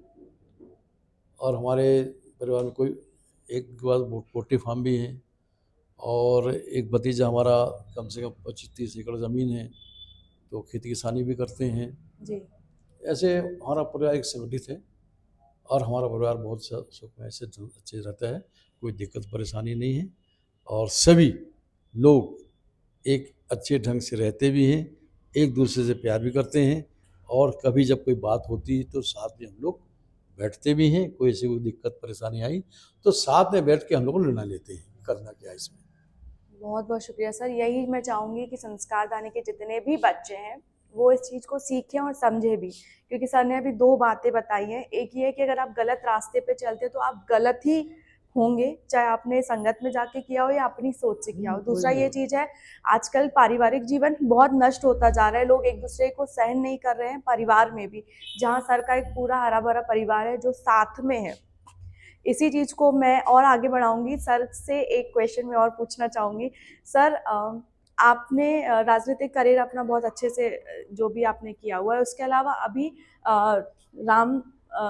और हमारे परिवार में कोई, एक के पास पोल्ट्री फार्म भी है और एक भतीजा हमारा कम से कम 25-30 एकड़ ज़मीन है, तो खेती किसानी भी करते हैं।
जी।
ऐसे हमारा परिवार एक संगठित है और हमारा परिवार बहुत सुखमय से अच्छे रहता है। कोई दिक्कत परेशानी नहीं है और सभी लोग एक अच्छे ढंग से रहते भी हैं, एक दूसरे से प्यार भी करते हैं। और कभी जब कोई बात होती है तो साथ में हम लोग बैठते भी हैं। कोई ऐसी कोई दिक्कत परेशानी आई तो साथ में बैठ के हम लोग निर्णय लेते हैं, करना क्या है इसमें।
बहुत बहुत शुक्रिया सर। यही मैं चाहूँगी कि संस्कार दानी के जितने भी बच्चे हैं वो इस चीज़ को सीखें और समझें भी, क्योंकि सर ने अभी 2 बातें बताई हैं। एक ये है कि अगर आप गलत रास्ते पे चलते हो तो आप गलत ही होंगे, चाहे आपने संगत में जाके किया हो या अपनी सोच से किया हो। दूसरा ये चीज़ है, आजकल पारिवारिक जीवन बहुत नष्ट होता जा रहा है, लोग एक दूसरे को सहन नहीं कर रहे हैं, परिवार में भी। जहाँ सर का एक पूरा हरा भरा परिवार है जो साथ में है। इसी चीज़ को मैं और आगे बढ़ाऊँगी। सर से एक क्वेश्चन मैं और पूछना चाहूँगी। सर आपने राजनीतिक करियर अपना बहुत अच्छे से जो भी आपने किया हुआ है, उसके अलावा अभी राम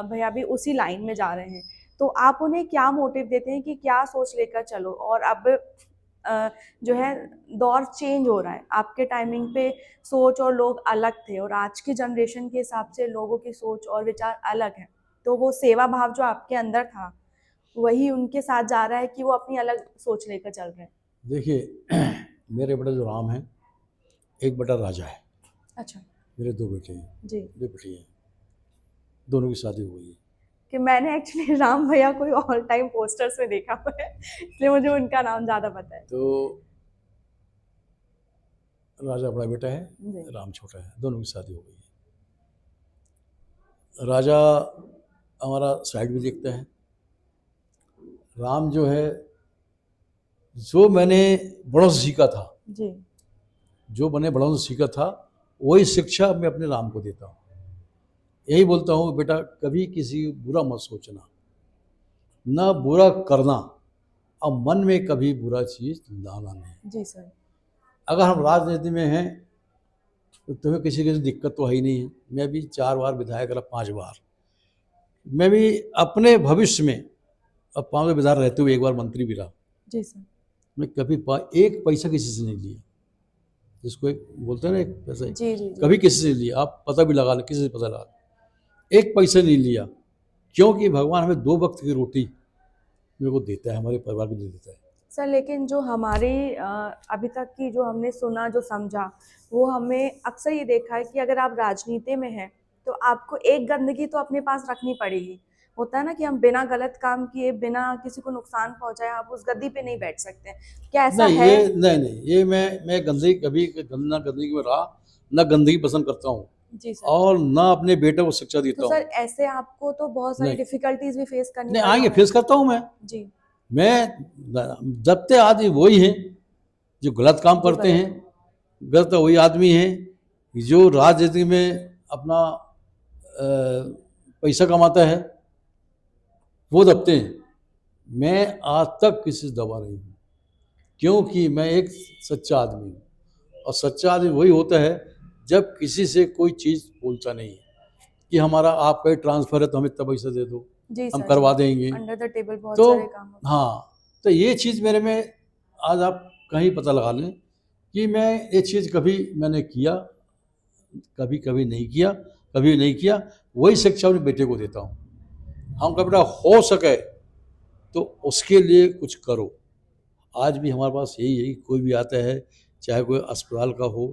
भैया भी उसी लाइन में जा रहे हैं। तो आप उन्हें क्या मोटिव देते हैं कि क्या सोच लेकर चलो? और अब जो है दौर चेंज हो रहा है। आपके टाइमिंग पे सोच और लोग अलग थे और आज की जनरेशन के हिसाब से लोगों की सोच और विचार अलग हैं। तो वो सेवा भाव जो आपके अंदर था, वही उनके साथ जा रहा है कि वो अपनी अलग सोच लेकर चल रहे हैं?
देखिए मेरे बड़े जो राम हैं, एक बेटा राजा है।
अच्छा।
मेरे 2 बेटे हैं,
जी।
2 बेटी हैं, दोनों की शादी हो गई है।
कि मैंने एक्चुअली राम भैया को ऑल टाइम पोस्टर्स में देखा हुआ है, इसलिए मुझे उनका नाम ज़्यादा पता है।
तो राजा बड़ा बेटा है,
जी।
राम छोटा है, दोनों की शादी हो गई है। राजा हमारा साइड भी देखता है। राम जो है, जो मैंने बड़ों से सीखा था,
जी।
जो मैंने बड़ों से सीखा था, वही शिक्षा मैं अपने राम को देता हूँ। यही बोलता हूँ, बेटा कभी किसी बुरा मत सोचना, ना बुरा करना, और मन में कभी बुरा चीज़ लाना नहीं।
जी सर।
अगर हम राजनीति में हैं तो तुम्हें किसी की दिक्कत तो है ही नहीं है। मैं भी 4 बार विधायक रहा, 5 बार। मैं भी अपने भविष्य में, अब 5 बार विधायक रहते हुए 1 बार मंत्री भी रहा।
जी सर।
मैं कभी एक पैसा किसी से नहीं लिया। जिसको एक बोलते हैं ना, एक पैसा ही,
जी, जी, जी।
कभी किसी से लिया, आप पता भी लगा लें, किसी से पता लगा लें, एक पैसा नहीं लिया। क्योंकि भगवान हमें 2 वक्त की रोटी मेरे को देता है, हमारे परिवार को दे देता है।
सर लेकिन जो हमारी अभी तक की जो हमने सुना, जो समझा, वो हमें अक्सर ये देखा है कि अगर आप राजनीति में हैं तो आपको एक गंदगी तो अपने पास रखनी पड़ेगी। होता है ना कि हम बिना गलत काम किए, बिना किसी को नुकसान पहुंचाए आप उस गद्दी पे नहीं बैठ सकते हैं। क्या ऐसा
नहीं
है?
ये नहीं, ये मैं गंदगी कभी ना गंदगी में रहा, ना गंदगी पसंद करता हूँ,
जी सर।
और ना अपने बेटे को शिक्षा
तो
देता
सर
हूँ।
ऐसे आपको तो बहुत सारी
नहीं
डिफिकल्टीज भी फेस करनी
नहीं,
पड़ी
आएंगे,
होंगी।
फेस करता हूँ मैं।
जी।
मैं जबते आदमी वही हैं जो गलत काम
जो
करते
गलत
हैं,
है।
गलत वही आदमी है जो राजनीति में अपना पैसा कमाता है, वो दबते हैं। मैं आज तक किसी से दबा नहीं हूँ, क्योंकि मैं एक सच्चा आदमी हूँ। और सच्चा आदमी वही होता है जब किसी से कोई चीज़ बोलता नहीं है कि हमारा आपका ट्रांसफ़र है तो हमें इतना पैसा दे दो,
जी
हम
सर,
करवा देंगे।
अंडर द टेबल बहुत
तो
सारे काम होते हैं।
हाँ, तो ये चीज़ मेरे में आज आप कहीं पता लगा लें कि मैं ये चीज़ कभी मैंने किया, कभी कभी नहीं किया, कभी नहीं किया। वही शिक्षा अपने बेटे को देता हूँ। हमका बेटा हो सके तो उसके लिए कुछ करो। आज भी हमारे पास यही है कि कोई भी आता है, चाहे कोई अस्पताल का हो,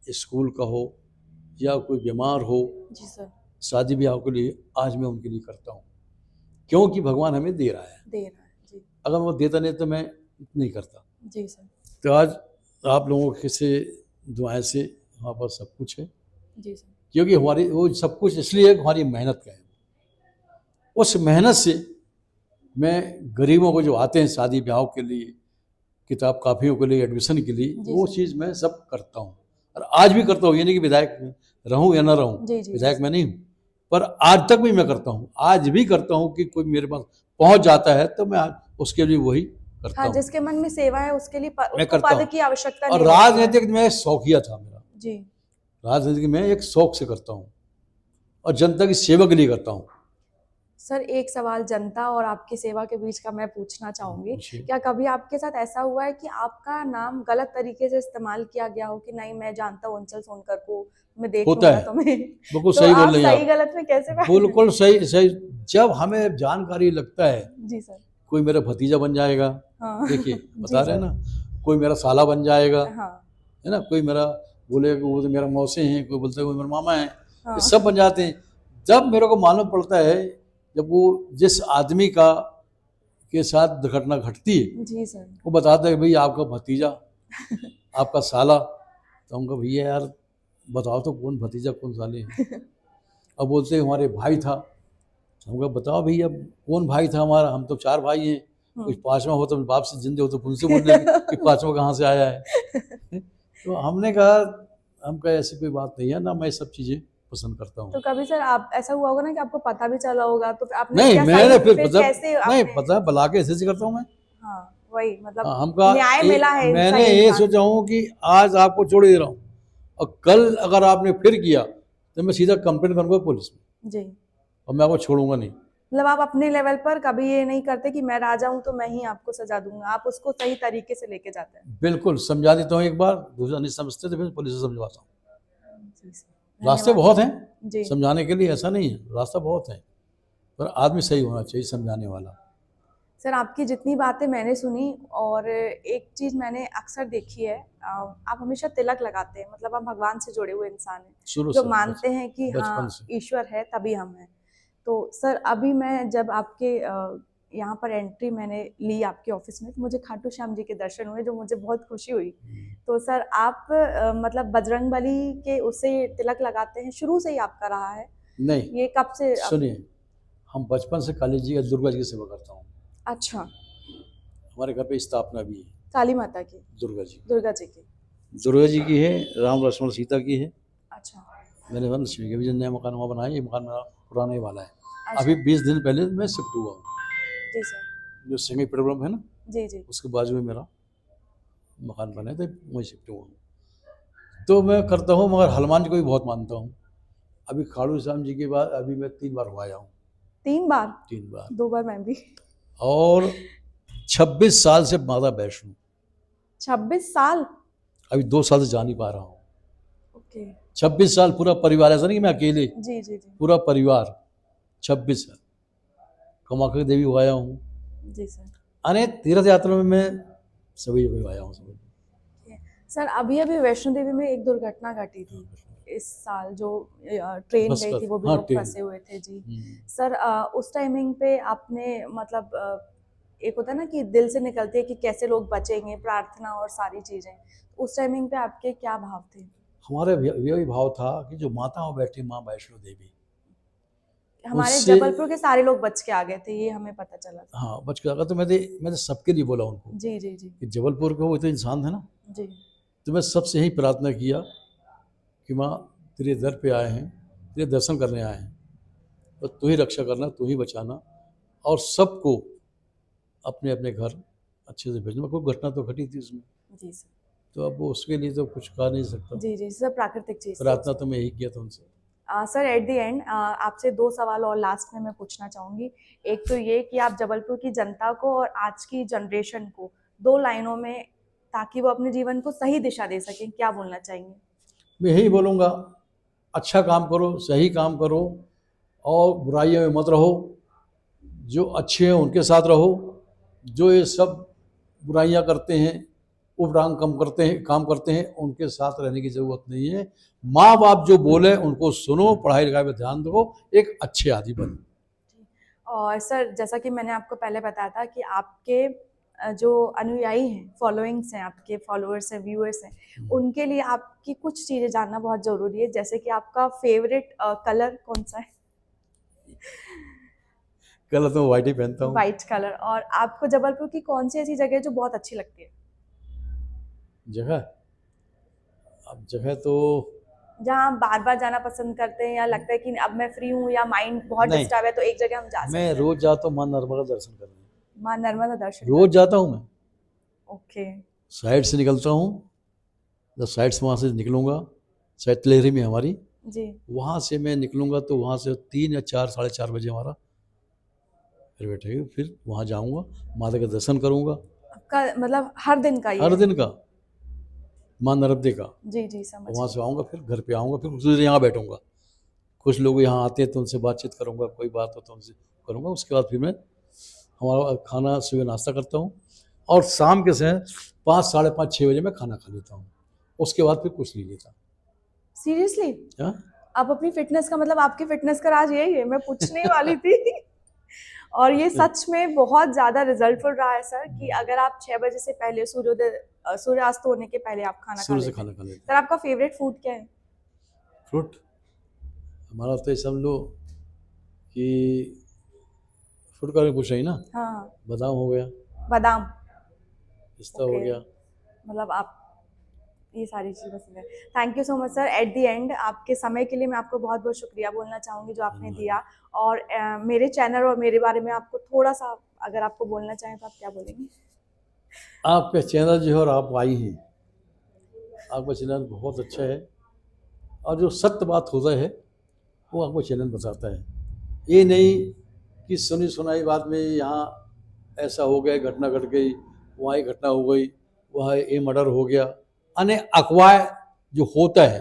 स्कूल का हो, या कोई बीमार हो,
जी सर,
शादी ब्याह के लिए, आज मैं उनके लिए करता हूँ, क्योंकि भगवान हमें दे रहा है।
दे रहा है। जी
अगर वो देता नहीं तो मैं नहीं करता।
जी सर,
तो आज आप लोगों के से दुआएं से हमारे पास सब कुछ है,
जी सर,
क्योंकि हमारी वो सब कुछ इसलिए है कि हमारी मेहनत का है। उस मेहनत से मैं गरीबों को जो आते हैं शादी ब्याह के लिए, किताब कापियों के लिए, एडमिशन के लिए,
जी
वो
सर।
चीज़ मैं सब करता हूँ। और आज भी करता हूँ, ये नहीं कि विधायक रहूँ या ना रहूँ,
जी जी
विधायक मैं नहीं हूँ, पर आज तक भी मैं करता हूँ। आज भी करता हूँ कि कोई मेरे पास पहुँच जाता है तो मैं उसके लिए वही करता
हाँ,
हूँ,
जिसके मन में सेवा है उसके लिए
मैं
उसको
करता
पद
हूँ।
की आवश्यकता
और
नहीं होती है।
राजनीतिक में शौकिया था मेरा,
जी
राजनीतिक में एक शौक से करता हूँ और जनता की सेवा के लिए करता हूँ।
सर, एक सवाल जनता और आपकी सेवा के बीच का मैं पूछना चाहूंगी।
पूछिए।
क्या कभी आपके साथ ऐसा हुआ है कि आपका नाम गलत तरीके से इस्तेमाल किया गया हो कि नहीं मैं जानता हूँ अंचल सोनकर को, मैं देख
होता
लूंगा
है,
तुम्हें?
बिल्कुल
तो
सही बोल
आप
रही हैं
सही
आप,
गलत में कैसे
बिल्कुल सही सही। जब हमें जानकारी लगता है
जी सर,
कोई मेरा भतीजा बन जाएगा,
हाँ
देखिए
जी
बता रहे हैं
सर,
ना, कोई मेरा साला बन जाएगा,
हाँ
है ना, कोई मेरा बोलेगा वो तो मेरा मौसे हैं, कोई बोलता है वो मेरा मामा है, ये
हाँ
सब बन जाते हैं। जब मेरे को मालूम पड़ता है, जब वो जिस आदमी का के साथ दुर्घटना घटती है
जी सर,
वो बताता है भाई आपका भतीजा, आपका साला, तो हम कहा भैया यार बताओ तो कौन भतीजा कौन साले हैं। अब बोलते हैं हमारे भाई था, हम कहा बताओ भैया कौन भाई था हमारा, हम तो 4 भाई हैं, कुछ पांचवा हो तो बाप से जिंदे हो तो उनसे बोलने कि पांचवा कहाँ से आया है। तो हमने कहा हम कहा ऐसी कोई बात नहीं है ना, मैं सब चीज़ें पसंद करता
तो
हूँ।
कभी सर आप ऐसा हुआ होगा ना कि आपको पता भी चला होगा तो आपने
नहीं
क्या
मैंने
सही
फिर
फिर
मतलब
कैसे
नहीं
आपने?
पता भला के ऐसे करता हूँ मैं।
हाँ वही मतलब
हाँ, हम कहा
न्याय मिला है
मैंने
सही
ये
इंसान
सोचा हूँ कि आज आपको छोड़ दे रहा हूँ और कल अगर आपने फिर किया तो मैं सीधा कंप्लेंट करूँगा पुलिस में
जी।
और मैं आपको छोड़ूंगा नहीं।
मतलब आप अपने लेवल पर कभी ये नहीं करते कि मैं राजा हूँ तो मैं ही आपको सजा दूंगा, आप उसको सही तरीके से लेके जाते हैं।
बिल्कुल समझा देता हूँ एक बार, दूसरा नहीं समझते तो फिर पुलिस से समझवाता हूँ।
जी सर,
रास्ते
धन्यवाद
बहुत
सर।
हैं
जी
समझाने के लिए, ऐसा नहीं है, रास्ता बहुत है, पर आदमी सही होना चाहिए समझाने वाला।
सर, आपकी जितनी बातें मैंने सुनी और एक चीज मैंने अक्सर देखी है, आप हमेशा तिलक लगाते हैं, मतलब आप भगवान से जुड़े हुए इंसान हैं
शुरू
जो
से
मानते हैं कि हाँ
बचपन से।
ईश्वर है तभी हम हैं। तो सर अभी मैं जब आपके यहाँ पर एंट्री मैंने ली आपके ऑफिस में तो मुझे खाटू श्याम जी के दर्शन हुए जो मुझे बहुत खुशी हुई। तो सर आप मतलब बजरंगबली के उससे तिलक लगाते हैं, शुरू से ही आपका रहा है?
नहीं
ये कब से
सुनिए, हम बचपन से काली जी या दुर्गा जी की सेवा करता हूँ।
अच्छा,
हमारे घर पे स्थापना भी है
काली माता की,
दुर्गा जी,
दुर्गा जी की।
दुर्गा जी की है, राम लक्ष्मण सीता की है।
अच्छा
मैंने वन लक्ष्मी के भी जो नया मकान वहाँ बनाया, ये मकान मेरा पुराना ही वाला है।
अच्छा।
अभी 20 दिन पहले मैं शिफ्ट हुआ हूँ,
जी सर,
जो सिंगी पेट्रोल है ना
जी जी
उसके बाजू में मेरा मकान बना है, तो वहीं शिफ्ट हुआ हूँ। तो मैं करता हूँ, मगर हनुमान जी को भी बहुत मानता हूँ। अभी खाटू श्याम जी के बाद अभी मैं 3 बार हो आया हूँ,
3 बार?
3 बार।
2 बार मैं भी।
और 26 साल से माता वैष्णो,
26 साल?
अभी 2 साल से जा नहीं पा रहा हूँ।
ओके।
26 साल पूरा परिवार, ऐसा नहीं कि मैं अकेले,
जी जी जी
पूरा परिवार 26 साल। कामाख्या देवी हो आया हूँ,
जी सर।
अनेक तीर्थ यात्रा में मैं सभी जगह आया हूँ।
सर अभी अभी वैष्णो देवी में एक दुर्घटना घटी थी इस साल, जो ट्रेन
बस
गई
कर
थी, वो भी
हाँ
लोग
ट्रेन।
फंसे हुए थे जी। सर उस टाइमिंग पे आपने मतलब एक होता है ना कि दिल से निकलती है कि कैसे लोग बचेंगे, प्रार्थना और सारी चीजें, उस टाइमिंग पे आपके क्या भाव थे?
हमारे यही भाव था कि जो माता हो बैठी माँ वैष्णो देवी,
हमारे
उससे
जबलपुर के सारे लोग बच के आ गए थे, ये हमें पता चला था।
हाँ बच के, अगर तो मैं तो सबके लिए बोला उनको
जी जी जी
कि जबलपुर के वो तो इंसान थे ना,
जी
तो मैं सबसे यही प्रार्थना किया कि माँ तेरे दर पे आए हैं, तेरे दर्शन करने आए हैं, और तू ही रक्षा करना, तू ही बचाना, और सबको अपने अपने घर अच्छे से भेजना। कोई घटना तो घटी थी उसमें,
जी सर।
तो अब उसके लिए तो कुछ कहा नहीं सकता।
जी जी सर, प्राकृतिक चीज़ थी
प्रार्थना
उसमें।
तो मैं यही किया था उनसे।
सर एट द एंड आपसे 2 सवाल और लास्ट में मैं पूछना चाहूँगी। एक तो ये कि आप जबलपुर की जनता को और आज की जनरेशन को 2 लाइनों में, ताकि वो अपने जीवन को सही दिशा दे सकें, क्या बोलना चाहेंगे?
मैं यही बोलूँगा, अच्छा काम करो, सही काम करो, और बुराइयों में मत रहो। जो अच्छे हैं उनके साथ रहो, जो ये सब बुराइयां करते हैं, उपरांग काम करते हैं, उनके साथ रहने की ज़रूरत नहीं है। माँ बाप जो बोले उनको सुनो, पढ़ाई लिखाई पर ध्यान दो, एक अच्छे आदमी बनो।
और सर जैसा कि मैंने आपको पहले बताया था कि आपके जो अनुयायी हैं, फॉलोइंग्स हैं, आपके फॉलोअर्स हैं, व्यूअर्स हैं, उनके लिए आपकी कुछ चीज़ें जानना बहुत ज़रूरी है, जैसे कि आपका फेवरेट कलर कौन सा है?
कलर तो वाइट ही पहनता हूँ।
White colour. और आपको जबलपुर की कौन सी ऐसी जगह है जो बहुत अच्छी लगती है?
जगह, अब जगह तो
जहाँ हम बार बार जाना पसंद करते हैं, या लगता है कि अब मैं फ्री हूँ या माइंड बहुत
नहीं,
डिस्टर्ब है तो एक जगह हम जा सकते
मैं
हैं?
रोज जाता हूँ माँ नर्मदा दर्शन करने।
माँ नर्मदा दर्शन
रोज जाता हूँ मैं,
ओके।
साइड से निकलता हूँ, जब साइड से वहाँ से निकलूँगा, साइड तिलेहरी में हमारी,
जी।
वहाँ से मैं निकलूँगा तो वहाँ से 3 या 4, साढ़े 4 बजे हमारा फिर बैठेगी, फिर वहाँ जाऊँगा, माता का दर्शन करूँगा।
आपका मतलब हर दिन का ये
हर
है?
दिन का, माँ नर्मदे का।
जी जी, समझ
वहाँ
गई।
से आऊँगा, फिर घर पे आऊँगा, फिर कुछ देर यहाँ बैठूँगा। कुछ लोग यहाँ आते हैं तो उनसे बातचीत करूँगा, कोई बात हो तो उनसे करूँगा। उसके बाद फिर मैं हमारा खाना, सुबह नाश्ता करता हूँ, और शाम के समय 5, साढ़े 5, 6 बजे मैं खाना खा लेता हूँ। उसके बाद फिर कुछ नहीं लेता।
सीरियसली?
हाँ?
आप अपनी फिटनेस का मतलब, आपकी फिटनेस का राज यही है, मैं पूछने ही वाली थी। और ये सच में बहुत ज़्यादा रिजल्टफुल रहा है सर, कि अगर आप 6 बजे से पहले सूर्यास्त होने के पहले आप खाना खा
शुरू से
लेते
खाना
हैं।
खा लेते
सर आपका फेवरेट फूड क्या है?
फ्रूट, हमारा तो ये समझ लो कि फ्रूट का पूछ रही ना,
हाँ,
बादाम हो गया,
बादाम।
पिस्ता हो
ओके,
गया।
मतलब आप ये सारी चीज़ें पसंद है। Thank you so much sir. At the end आपके समय के लिए मैं आपको बहुत बहुत शुक्रिया बोलना चाहूँगी जो आपने दिया। और मेरे चैनल और मेरे बारे में आपको थोड़ा सा अगर आपको बोलना चाहें तो आप क्या बोलेंगे?
आपका चैनल जो है, और आप आई हैं, आपका चैनल बहुत अच्छा है, और जो सत्य बात होता है वो आपको चैनल बताता है। ये नहीं कि सुनी सुनाई बात में यहाँ ऐसा हो गया, घटना घट गई, वहाँ ये घटना हो गई, वहाँ ये मर्डर हो गया, अन्य अफवाह जो होता है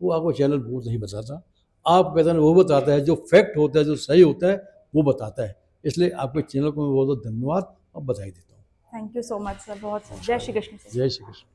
वो आपको चैनल बहुत नहीं बताता। आप कहते हैं वो बताता है, जो फैक्ट होता है, जो सही होता है वो बताता है। इसलिए आपके चैनल को मैं बहुत बहुत धन्यवाद और बधाई देता हूँ।
Thank you so much sir, बहुत जय श्री कृष्ण सर।
जय श्री कृष्ण।